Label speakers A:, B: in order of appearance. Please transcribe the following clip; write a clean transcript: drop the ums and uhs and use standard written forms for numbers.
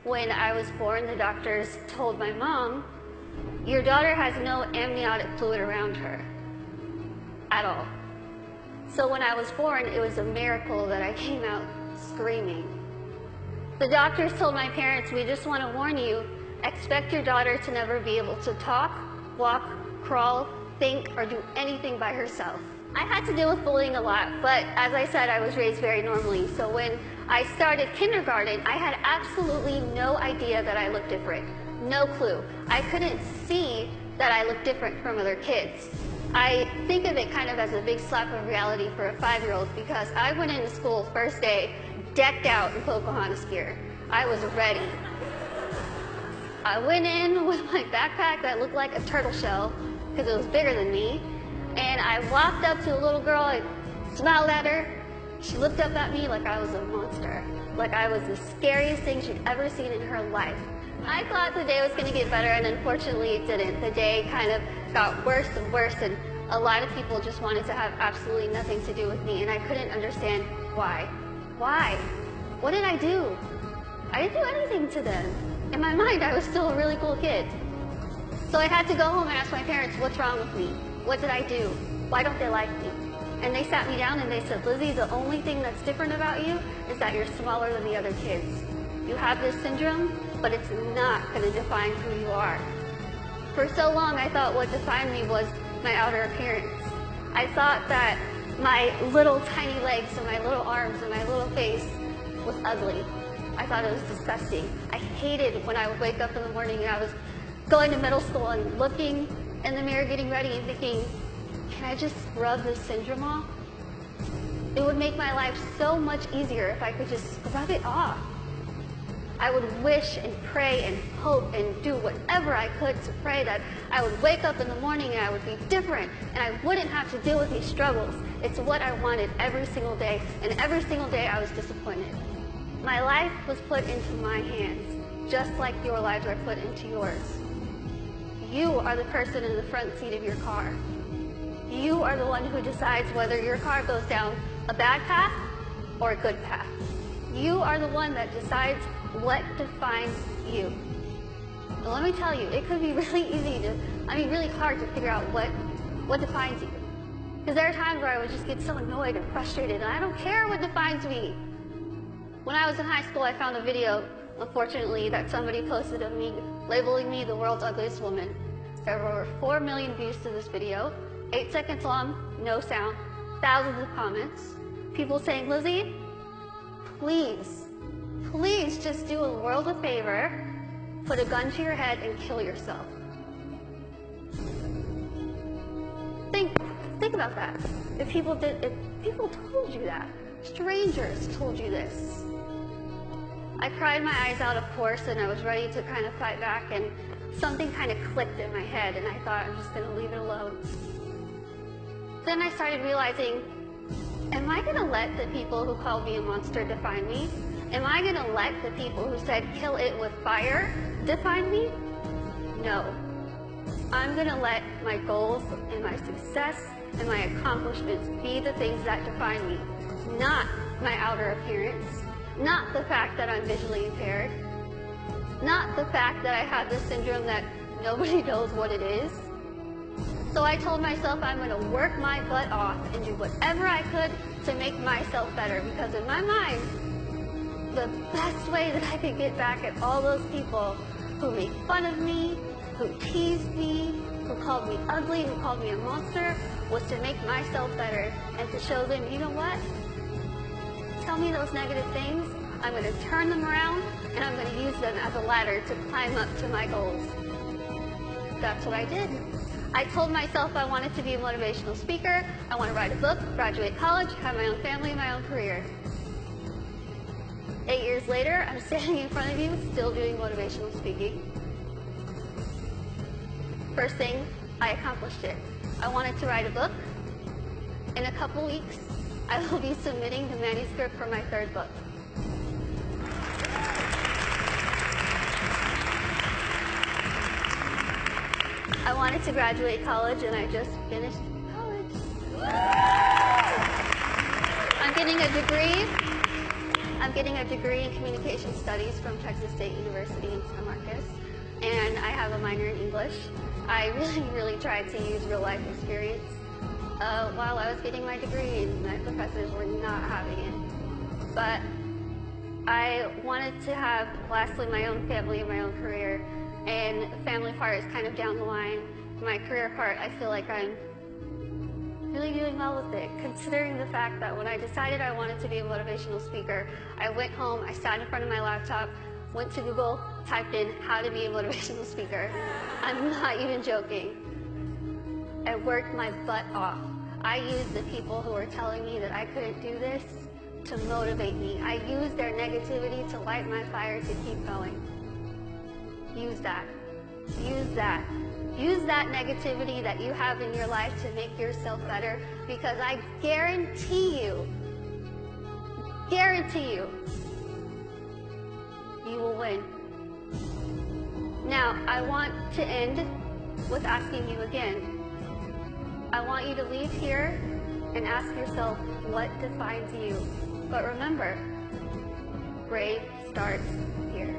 A: when I was born, the doctors told my mom, your daughter has no amniotic fluid around her at all. So when I was born, it was a miracle that I came out screaming. The doctors told my parents, we just want to warn you, expect your daughter to never be able to talk, walk, crawl, think, or do anything by herself. I had to deal with bullying a lot, but as I said, I was raised very normally. So when I started kindergarten, I had absolutely no idea that I looked different. No clue. I couldn't see that I looked different from other kids. I think of it kind of as a big slap of reality for a 5-year-old because I went into school first day decked out in Pocahontas gear. I was ready. I went in with my backpack that looked like a turtle shell because it was bigger than me. And I walked up to a little girl, I smiled at her. She looked up at me like I was a monster, like I was the scariest thing she'd ever seen in her life. I thought the day was going to get better, and unfortunately it didn't. The day kind of got worse and worse, and a lot of people just wanted to have absolutely nothing to do with me, and I couldn't understand why. Why? What did I do? I didn't do anything to them. In my mind, I was still a really cool kid. So I had to go home and ask my parents, what's wrong with me? What did I do? Why don't they like me? And they sat me down and they said, Lizzie, the only thing that's different about you is that you're smaller than the other kids. You have this syndrome, but it's not going to define who you are. For so long, I thought what defined me was my outer appearance. I thought that my little tiny legs and my little arms and my little face was ugly. I thought it was disgusting. I hated when I would wake up in the morning and I was going to middle school and looking in the mirror, getting ready and thinking, can I just scrub this syndrome off? It would make my life so much easier if I could just scrub it off. I would wish and pray and hope and do whatever I could to pray that I would wake up in the morning and I would be different and I wouldn't have to deal with these struggles. It's what I wanted every single day, and every single day I was disappointed. My life was put into my hands, just like your lives are put into yours. You are the person in the front seat of your car. You are the one who decides whether your car goes down a bad path or a good path. You are the one that decides what defines you. And let me tell you, it could be really really hard to figure out what defines you. Because there are times where I would just get so annoyed and frustrated, and I don't care what defines me. When I was in high school, I found a video, unfortunately, that somebody posted of me, labeling me the world's ugliest woman. There were over 4 million views to this video, 8 seconds long, no sound, thousands of comments, people saying, Lizzie, please just do a world a favor, put a gun to your head and kill yourself. Think about that. If people told you that, strangers told you this. I cried my eyes out, of course, and I was ready to kind of fight back, and something kind of clicked in my head, and I thought, I'm just going to leave it alone. Then I started realizing, am I going to let the people who called me a monster define me? Am I going to let the people who said kill it with fire define me? No. I'm going to let my goals and my success and my accomplishments be the things that define me, not my outer appearance, not the fact that I'm visually impaired, not the fact that I have this syndrome that nobody knows what it is. So I told myself I'm going to work my butt off and do whatever I could to make myself better, because in my mind, the best way that I could get back at all those people who made fun of me, who teased me, who called me ugly, who called me a monster, was to make myself better and to show them, you know what? Tell me those negative things, I'm going to turn them around and I'm going to use them as a ladder to climb up to my goals. That's what I did. I told myself I wanted to be a motivational speaker, I want to write a book, graduate college, have my own family, my own career. 8 years later, I'm standing in front of you, still doing motivational speaking. First thing, I accomplished it. I wanted to write a book. In a couple weeks, I will be submitting the manuscript for my 3rd book. I wanted to graduate college, and I just finished college. I'm getting a degree. I'm getting a degree in communication studies from Texas State University in San Marcos, and I have a minor in English. I really tried to use real life experience while I was getting my degree, and my professors were not having it. But I wanted to have, lastly, my own family and my own career, and the family part is kind of down the line. My career part, I feel like I'm really doing well with it, considering the fact that when I decided I wanted to be a motivational speaker, I went home, I sat in front of my laptop, went to Google, typed in how to be a motivational speaker. I'm not even joking. I worked my butt off. I used the people who were telling me that I couldn't do this to motivate me. I used their negativity to light my fire to keep going. Use that. Use that. Use that negativity that you have in your life to make yourself better, because I guarantee you, you will win. Now, I want to end with asking you again. I want you to leave here and ask yourself what defines you. But remember, brave starts here.